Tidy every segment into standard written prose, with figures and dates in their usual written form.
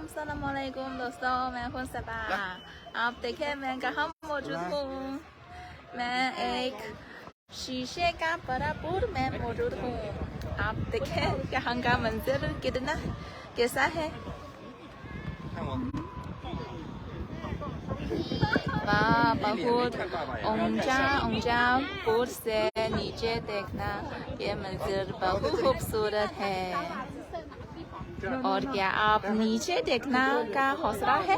सलामुअलैकुम दोस्तों, मैं हूँ सबा। आप देखें मैं कहाँ मौजूद हूँ। मैं एक शीशे का बराबर में मौजूद हूँ। आप देखें यहाँ का मंजर कितना कैसा है। वाह, बहुत ऊंचा पुल से नीचे देखना, ये मंजर बहुत खूबसूरत है। और क्या आप नीचे देखना का हौसला है?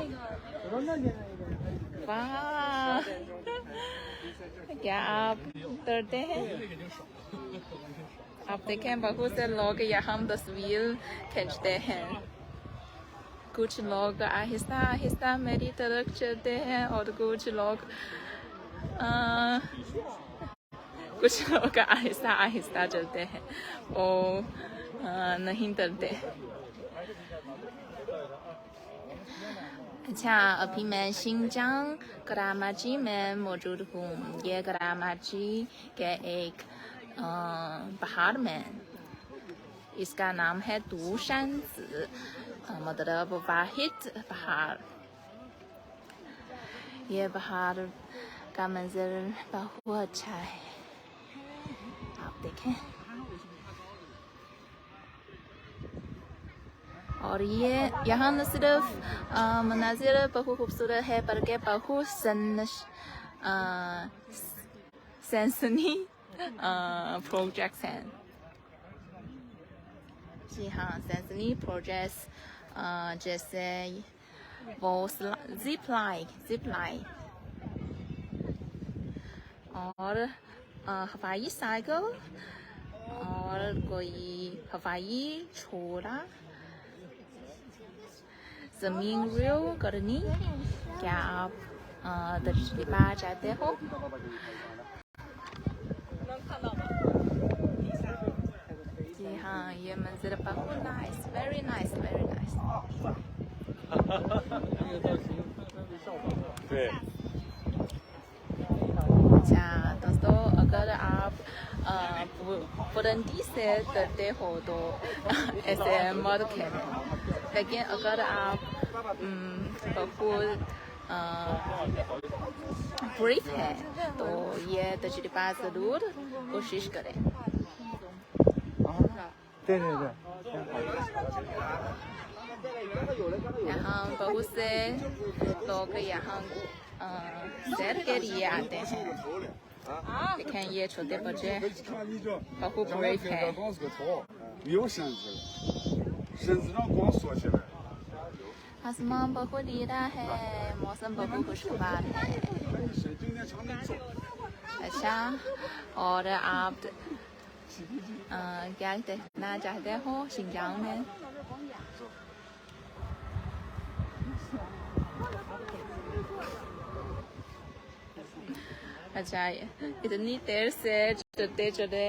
वाह, क्या आप डरते हैं? आप देखें बहुत से लोग यहाँ तस्वीर खींचते हैं। कुछ लोग आहिस्ता आहिस्ता मेरी तरफ चलते हैं और कुछ लोग आहिस्ता आहिस्ता चलते हैं और नहीं डरते। अच्छा, अभी मैं शिंजांग करामाची में मौजूद हूँ। ये करामाची के एक पहाड़ में, इसका नाम है तूशान, मतलब वाहिद पहाड़। ये पहाड़ का मंजर बहुत अच्छा है, आप देखें। और ये यहाँ न सिर्फ मनाजिर बहुत खूबसूरत है बल्कि बहुत सनसनी प्रोजेक्ट्स हैं। जी हाँ, सनसनी प्रोजेक्ट्स जैसे वो जिप लाइन और हवाई साइकिल और कोई हवाई छोड़ा, जमीन रेल करनी। क्या आप तजुर्बा चाहते हो? जी हाँ, ये मंजर बहुत nice, very nice, very nice. अच्छा दोस्तों, अगर आप बुलंदी से डरते हो तो ऐसे मत खेलें, लेकिन अगर आप बहुत ब्रीफ है तो ये तजुर्बा ज़रूर कोशिश करें। यहाँ बहुत से लोग यहाँ सैर के लिए आते हैं। देखें ये छोटे बच्चे बहुत ब्रेव है। आसमान बहुत नीला है, मौसम बहुत खुशगवार है। अच्छा, और आप क्या देखना चाहते हो शिंजांग में? अच्छा, इतनी देर से चलते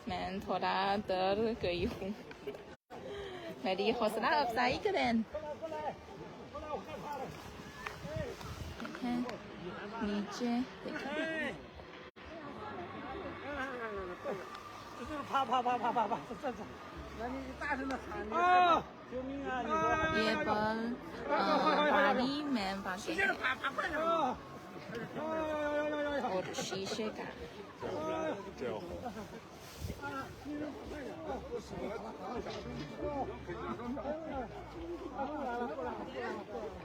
मैं थोड़ा डर गई हूँ। मेरी हौसला अफजाई करें। देखें नीचे, देखें ये बल पानी में भागे हैं और शीशे का।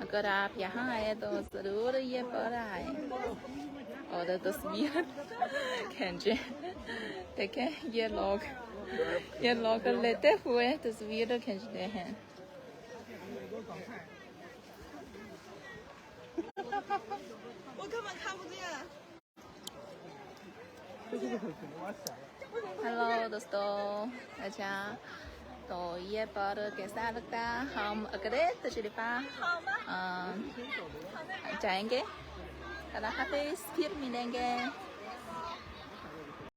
अगर आप यहाँ आए तो ज़रूर ये पर आए और तस्वीर खींचे। देखें ये लोग लेते हुए तस्वीर खींचते हैं। हेलो दोस्तों, अच्छा तो ये पर कैसा लगता? हम अगले तजुर्बा जाएंगे। अल्लाह हाफिज़, फिर मिलेंगे।